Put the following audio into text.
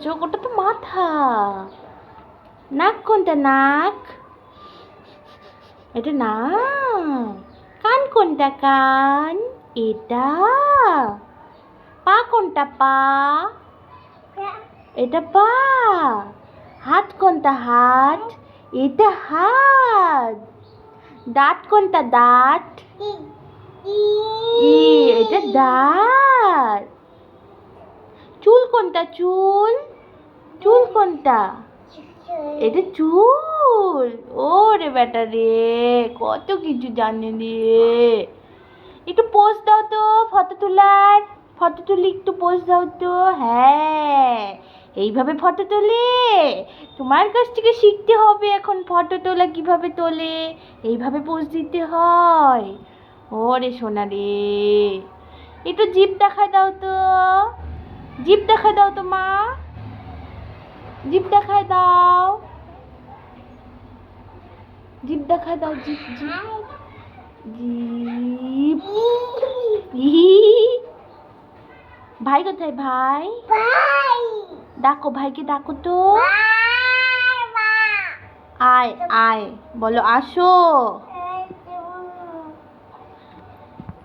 চোখ, ওটা তো মাথা। নাক কোনটা? নাক এটা নাক। কান কোনটা? কান এটা। পা কোনটা? পা এটা পা। হাত কোনটা? হাত এটা হাত। দাঁত কোনটা? দাঁত এটা দাঁত। চুল কোনটা? চুল চুল কোনটা? এটা চুল। ওরে বেটা রে, কত কিছু জানে রে। একটু পোজ দাও তো ফটো তোলার। ফটো তুলি, একটু পোজ দাও তো। হ্যাঁ, এইভাবে ফটো তোলে। তোমার কাছ থেকে শিখতে হবে এখন ফটো তোলা কিভাবে তোলে। এইভাবে পোজ দিতে হয়। ওরে সোনা রে, একটু জিভ দেখায় দাও তো। জিভ দেখায় দাও তো মা। জিভ দেখায় দাও। জিভ দেখায় দাও। জিভ জিভ জিভ। ভাই কোথায়? ভাই ডাকো, ভাইকে ডাকো তো। আয় আয় বলো, আসো।